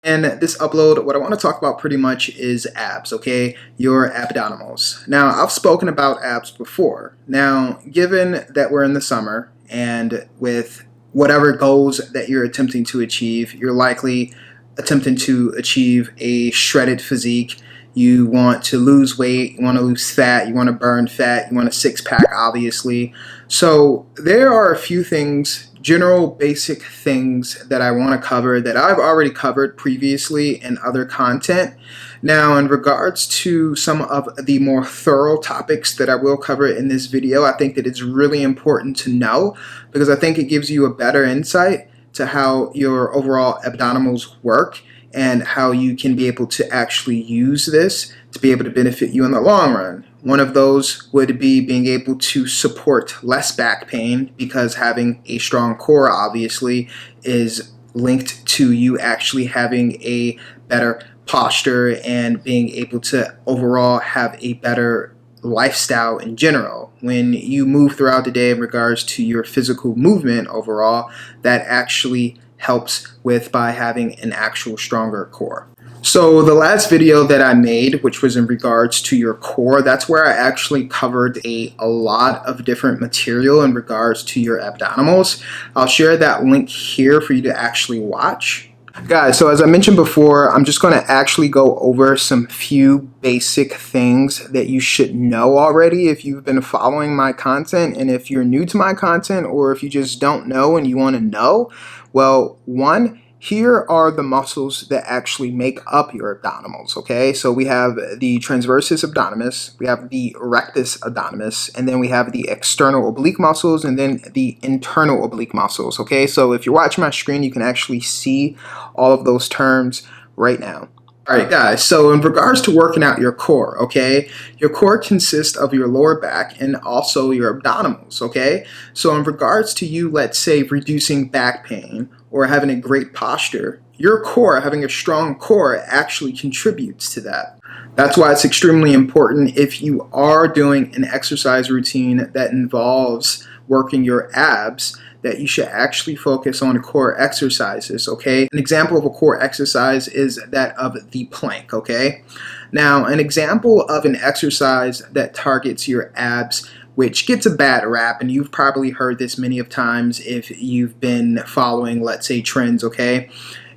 In this upload, what I want to talk about pretty much is abs, okay? Your abdominals. Now, I've spoken about abs before. Now, given that we're in the summer and with whatever goals that you're attempting to achieve, you're likely attempting to achieve a shredded physique. You want to lose weight, you want to lose fat, you want to burn fat, you want a six-pack, obviously. So there are a few things, general basic things that I want to cover that I've already covered previously in other content. Now, in regards to some of the more thorough topics that I will cover in this video, I think that it's really important to know because I think it gives you a better insight to how your overall abdominals work and how you can be able to actually use this to be able to benefit you in the long run. One of those would be being able to support less back pain because having a strong core obviously is linked to you actually having a better posture and being able to overall have a better lifestyle in general. When you move throughout the day in regards to your physical movement overall, that actually helps with by having an actual stronger core. So the last video that I made, which was in regards to your core, that's where I actually covered a lot of different material in regards to your abdominals. I'll share that link here for you to actually watch. Guys, so as I mentioned before, I'm just going to actually go over some few basic things that you should know already if you've been following my content, and if you're new to my content or if you just don't know and you want to know. Well, one, here are the muscles that actually make up your abdominals, okay? So we have the transversus abdominis, we have the rectus abdominis, and then we have the external oblique muscles, and then the internal oblique muscles, okay? So if you're watching my screen, you can actually see all of those terms right now. Alright guys, so in regards to working out your core, okay, your core consists of your lower back and also your abdominals, okay? So in regards to you, let's say, reducing back pain or having a great posture, your core, having a strong core, actually contributes to that. That's why it's extremely important if you are doing an exercise routine that involves working your abs, that you should actually focus on core exercises, okay? An example of a core exercise is that of the plank, okay? Now, an example of an exercise that targets your abs, which gets a bad rap, and you've probably heard this many of times if you've been following, let's say, trends, okay?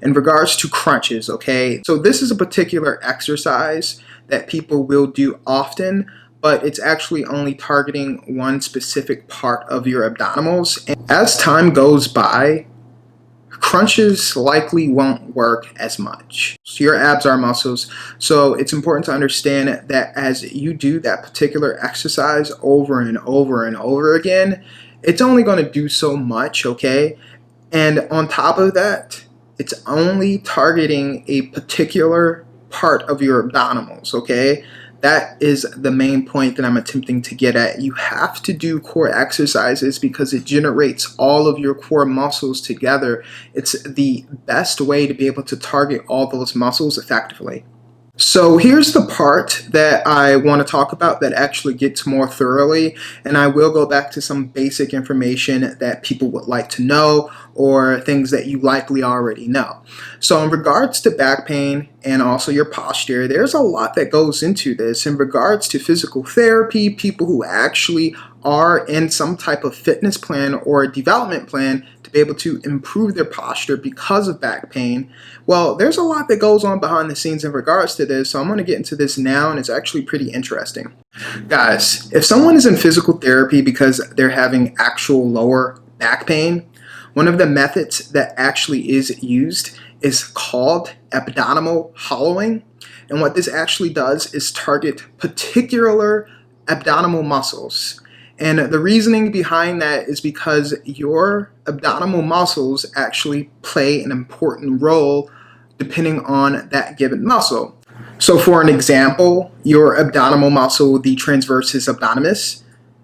In regards to crunches, okay? So this is a particular exercise that people will do often, but it's actually only targeting one specific part of your abdominals. And as time goes by, crunches likely won't work as much. So your abs are muscles, so it's important to understand that as you do that particular exercise over and over and over again, it's only going to do so much, okay? And on top of that, it's only targeting a particular part of your abdominals, okay? That is the main point that I'm attempting to get at. You have to do core exercises because it generates all of your core muscles together. It's the best way to be able to target all those muscles effectively. So here's the part that I want to talk about that actually gets more thoroughly, and I will go back to some basic information that people would like to know or things that you likely already know. So in regards to back pain and also your posture, there's a lot that goes into this. In regards to physical therapy, people who actually are in some type of fitness plan or development plan to be able to improve their posture because of back pain, well, there's a lot that goes on behind the scenes in regards to this, so I'm going to get into this now, and it's actually pretty interesting. Guys, if someone is in physical therapy because they're having actual lower back pain, one of the methods that actually is used is called abdominal hollowing, and what this actually does is target particular abdominal muscles. And the reasoning behind that is because your abdominal muscles actually play an important role depending on that given muscle. So for an example, your abdominal muscle, the transversus abdominis,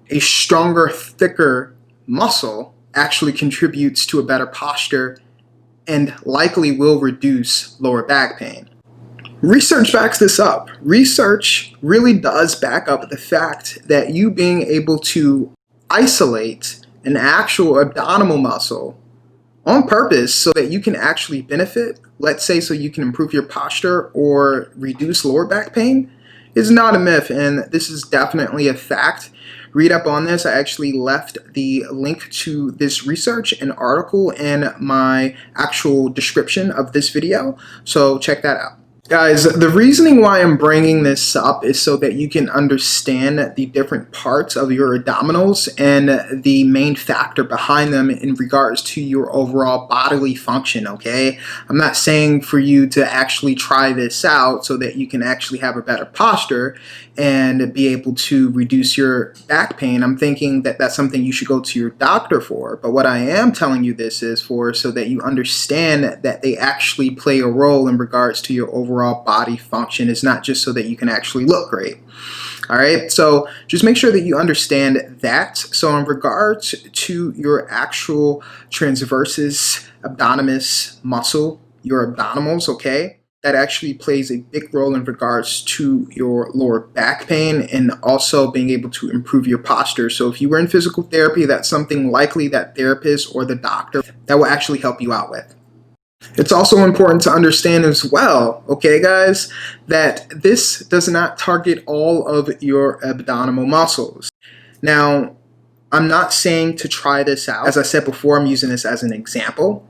a stronger, thicker muscle actually contributes to a better posture and likely will reduce lower back pain. Research backs this up. Research really does back up the fact that you being able to isolate an actual abdominal muscle on purpose so that you can actually benefit, let's say so you can improve your posture or reduce lower back pain, is not a myth, and this is definitely a fact. Read up on this. I actually left the link to this research and article in my actual description of this video, so check that out. Guys, the reasoning why I'm bringing this up is so that you can understand the different parts of your abdominals and the main factor behind them in regards to your overall bodily function, okay? I'm not saying for you to actually try this out so that you can actually have a better posture and be able to reduce your back pain. I'm thinking that that's something you should go to your doctor for. But what I am telling you this is for so that you understand that they actually play a role in regards to your overall body function. It's not just so that you can actually look great. All right, so just make sure that you understand that. So in regards to your actual transversus abdominis muscle, your abdominals, okay, that actually plays a big role in regards to your lower back pain and also being able to improve your posture. So if you were in physical therapy, that's something likely that therapist or the doctor that will actually help you out with. It's also important to understand as well, okay guys, that this does not target all of your abdominal muscles. Now, I'm not saying to try this out. As I said before, I'm using this as an example.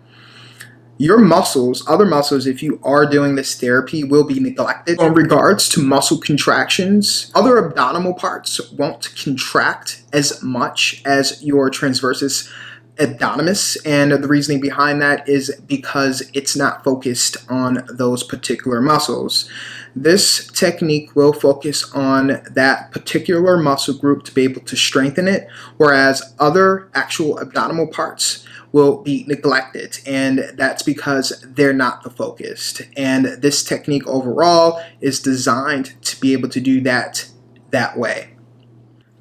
Your muscles, other muscles, if you are doing this therapy, will be neglected. In regards to muscle contractions, other abdominal parts won't contract as much as your transversus abdominis, and the reasoning behind that is because it's not focused on those particular muscles. This technique will focus on that particular muscle group to be able to strengthen it, whereas other actual abdominal parts will be neglected, and that's because they're not the focused. And this technique overall is designed to be able to do that way.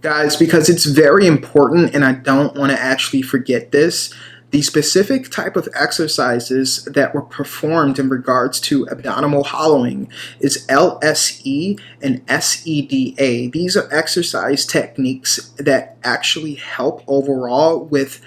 Guys, because it's very important and I don't want to actually forget this, the specific type of exercises that were performed in regards to abdominal hollowing is LSE and SEDA. These are exercise techniques that actually help overall with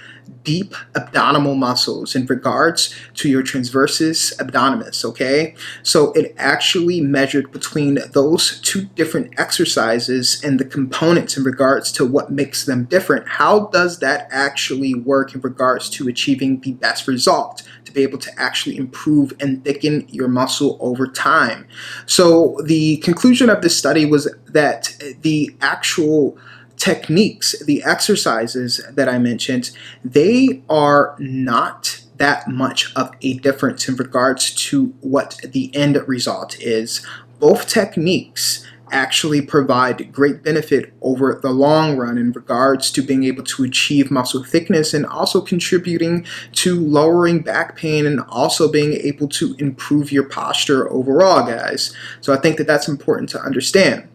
deep abdominal muscles in regards to your transversus abdominis, okay? So it actually measured between those two different exercises and the components in regards to what makes them different. How does that actually work in regards to achieving the best result, to be able to actually improve and thicken your muscle over time? So the conclusion of this study was that the actual techniques, the exercises that I mentioned, they are not that much of a difference in regards to what the end result is. Both techniques actually provide great benefit over the long run in regards to being able to achieve muscle thickness and also contributing to lowering back pain and also being able to improve your posture overall, guys. So I think that that's important to understand.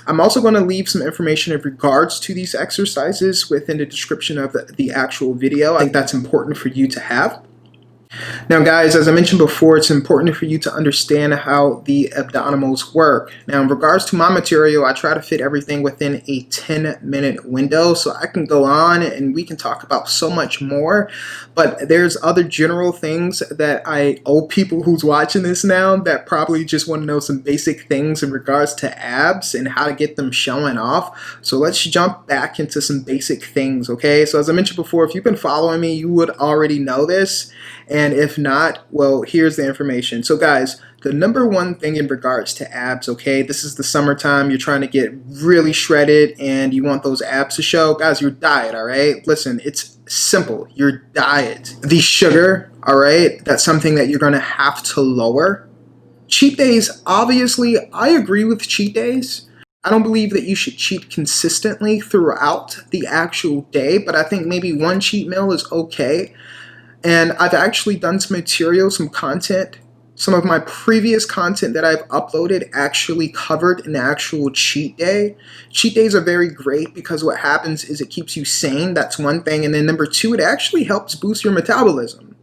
I'm also going to leave some information in regards to these exercises within the description of the actual video. I think that's important for you to have. Now guys, as I mentioned before, it's important for you to understand how the abdominals work. Now in regards to my material, I try to fit everything within a 10-minute window, so I can go on and we can talk about so much more, but there's other general things that I owe people who's watching this now that probably just want to know some basic things in regards to abs and how to get them showing off. So let's jump back into some basic things, okay? So as I mentioned before, if you've been following me, you would already know this. And if not, well, here's the information. So guys, the number one thing in regards to abs, okay, this is the summertime, you're trying to get really shredded and you want those abs to show, guys, your diet, all right? Listen, it's simple, your diet. The sugar, all right, that's something that you're gonna have to lower. Cheat days, obviously, I agree with cheat days. I don't believe that you should cheat consistently throughout the actual day, but I think maybe one cheat meal is okay. And I've actually done some material, some content. Some of my previous content that I've uploaded actually covered an actual cheat day. Cheat days are very great because what happens is it keeps you sane. That's one thing. And then number two, it actually helps boost your metabolism.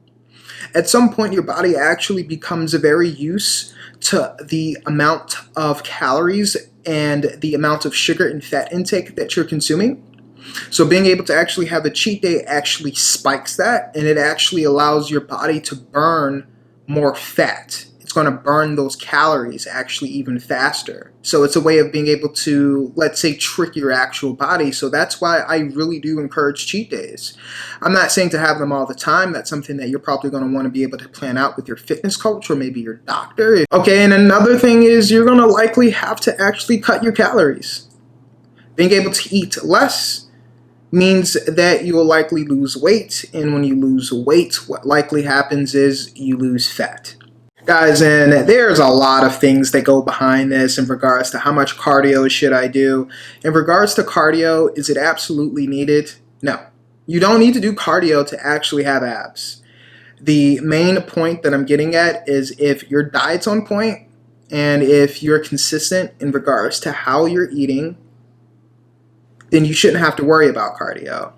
At some point, your body actually becomes very used to the amount of calories and the amount of sugar and fat intake that you're consuming. So being able to actually have a cheat day actually spikes that, and it actually allows your body to burn more fat. It's going to burn those calories actually even faster. So it's a way of being able to, let's say, trick your actual body. So that's why I really do encourage cheat days. I'm not saying to have them all the time. That's something that you're probably going to want to be able to plan out with your fitness coach or maybe your doctor. Okay, and another thing is you're going to likely have to actually cut your calories. Being able to eat less means that you will likely lose weight, and when you lose weight, what likely happens is you lose fat. Guys, and there's a lot of things that go behind this in regards to how much cardio should I do. In regards to cardio, is it absolutely needed? No. You don't need to do cardio to actually have abs. The main point that I'm getting at is if your diet's on point and if you're consistent in regards to how you're eating, then you shouldn't have to worry about cardio.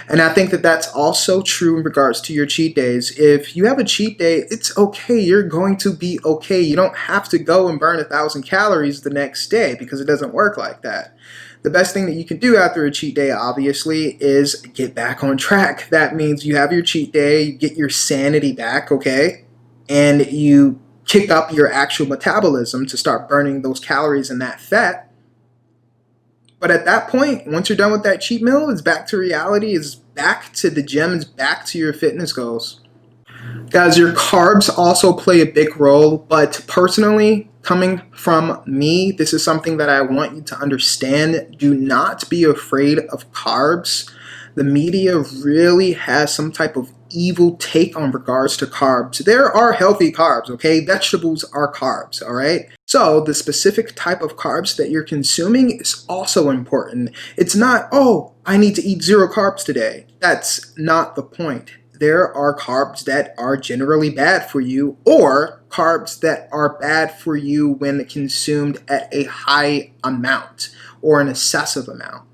And I think that that's also true in regards to your cheat days. If you have a cheat day, it's okay. You're going to be okay. You don't have to go and burn 1,000 calories the next day because it doesn't work like that. The best thing that you can do after a cheat day, obviously, is get back on track. That means you have your cheat day, you get your sanity back, okay? And you kick up your actual metabolism to start burning those calories and that fat. But at that point, once you're done with that cheat meal, it's back to reality, it's back to the gym, it's back to your fitness goals. Guys, your carbs also play a big role, but personally, coming from me, this is something that I want you to understand. Do not be afraid of carbs. The media really has some type of evil take on regards to carbs. There are healthy carbs, okay? Vegetables are carbs, all right? So the specific type of carbs that you're consuming is also important. It's not, oh, I need to eat 0 carbs today. That's not the point. There are carbs that are generally bad for you, or carbs that are bad for you when consumed at a high amount or an excessive amount.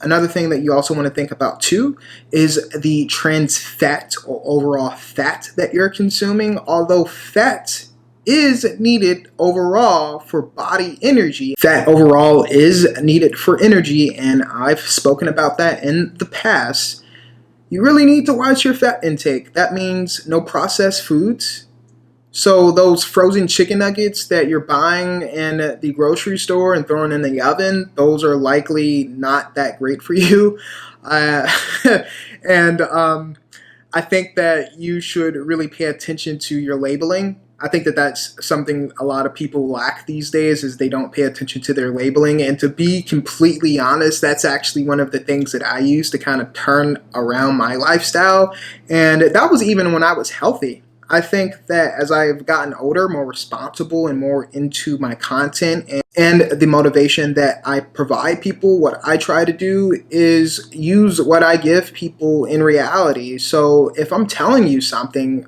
Another thing that you also want to think about too is the trans fat or overall fat that you're consuming. Although fat is needed overall for body energy, fat overall is needed for energy, and I've spoken about that in the past. You really need to watch your fat intake. That means no processed foods. So those frozen chicken nuggets that you're buying in the grocery store and throwing in the oven, those are likely not that great for you. And I think that you should really pay attention to your labeling. I think that that's something a lot of people lack these days, is they don't pay attention to their labeling. And to be completely honest, that's actually one of the things that I use to kind of turn around my lifestyle. And that was even when I was healthy. I think that as I've gotten older, more responsible and more into my content and the motivation that I provide people, what I try to do is use what I give people in reality. So if I'm telling you something,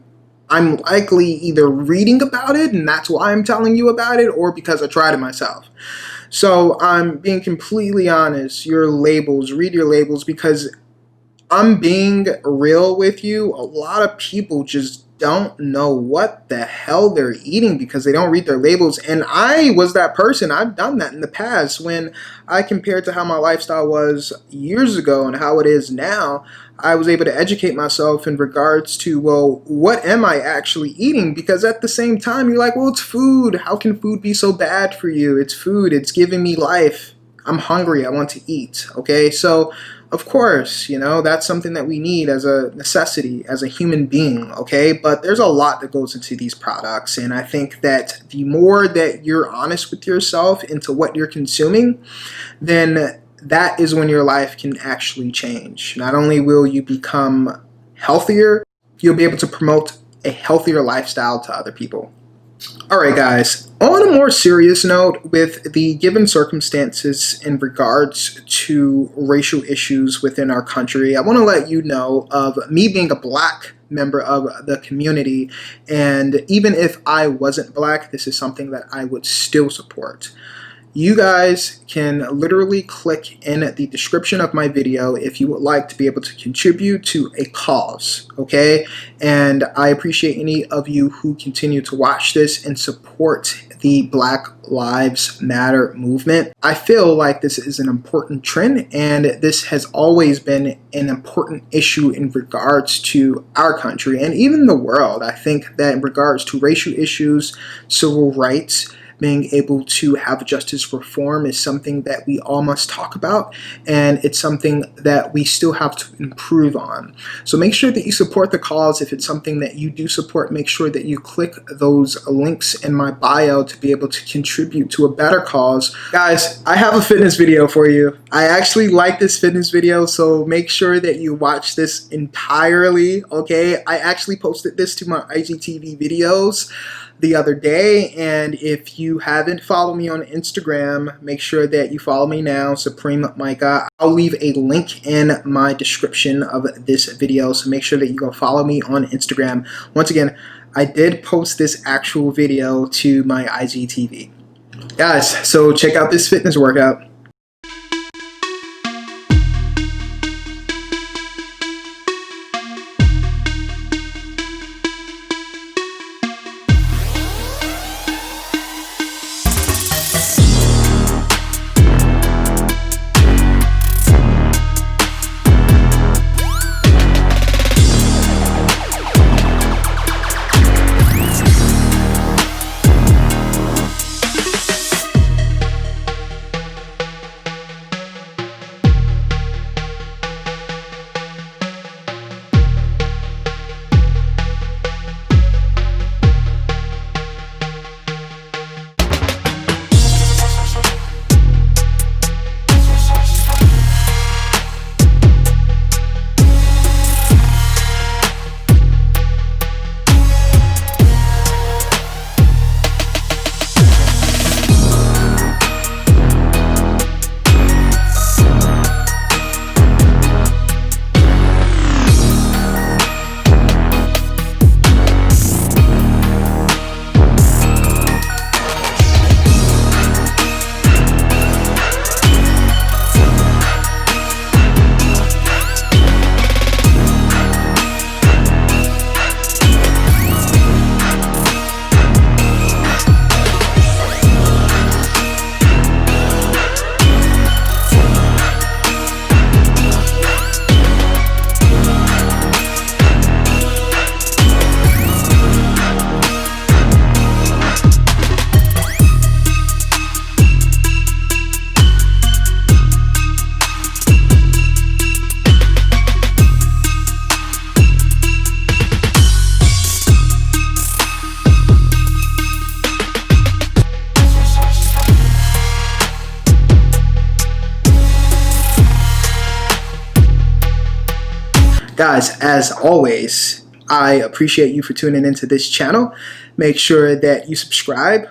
I'm likely either reading about it and that's why I'm telling you about it, or because I tried it myself. So I'm being completely honest. Your labels, read your labels, because I'm being real with you. A lot of people just don't know what the hell they're eating because they don't read their labels. And I was that person. I've done that in the past. When I compared to how my lifestyle was years ago and how it is now, I was able to educate myself in regards to, well, what am I actually eating? Because at the same time, you're like, well, it's food. How can food be so bad for you? It's food. It's giving me life. I'm hungry. I want to eat. Okay, so of course, you know, that's something that we need as a necessity, as a human being, okay? But there's a lot that goes into these products, and I think that the more that you're honest with yourself into what you're consuming, then that is when your life can actually change. Not only will you become healthier, you'll be able to promote a healthier lifestyle to other people. Alright guys, on a more serious note, with the given circumstances in regards to racial issues within our country, I want to let you know of me being a black member of the community, and even if I wasn't black, this is something that I would still support. you guys can literally click in the description of my video if you would like to be able to contribute to a cause, okay? And I appreciate any of you who continue to watch this and support the Black Lives Matter movement. I feel like this is an important trend, and this has always been an important issue in regards to our country and even the world. I think that in regards to racial issues, civil rights, being able to have justice reform is something that we all must talk about, and it's something that we still have to improve on. So make sure that you support the cause. If it's something that you do support, make sure that you click those links in my bio to be able to contribute to a better cause. Guys, I have a fitness video for you. I actually like this fitness video, so make sure that you watch this entirely, okay? I actually posted this to my IGTV videos the other day, and if you haven't followed me on Instagram, make sure that you follow me now, Supreme Micah. I'll leave a link in my description of this video, so make sure that you go follow me on Instagram. Once again, I did post this actual video to my IGTV. Guys, so check out this fitness workout. Guys, as always, I appreciate you for tuning into this channel. Make sure that you subscribe,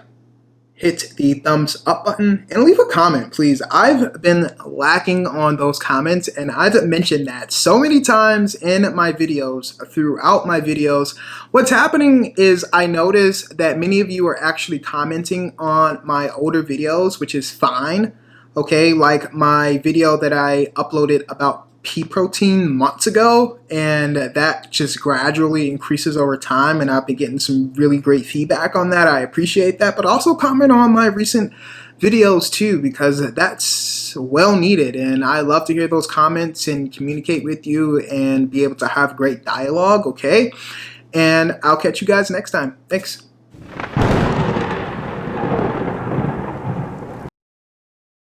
hit the thumbs up button, and leave a comment, please. I've been lacking on those comments, and I've mentioned that so many times in my videos, throughout my videos. What's happening is I notice that many of you are actually commenting on my older videos, which is fine, okay? Like my video that I uploaded about pea protein months ago, and that just gradually increases over time, and I've been getting some really great feedback on that. I appreciate that, but also comment on my recent videos too, because that's well needed, and I love to hear those comments and communicate with you and be able to have great dialogue, okay? And I'll catch you guys next time. Thanks.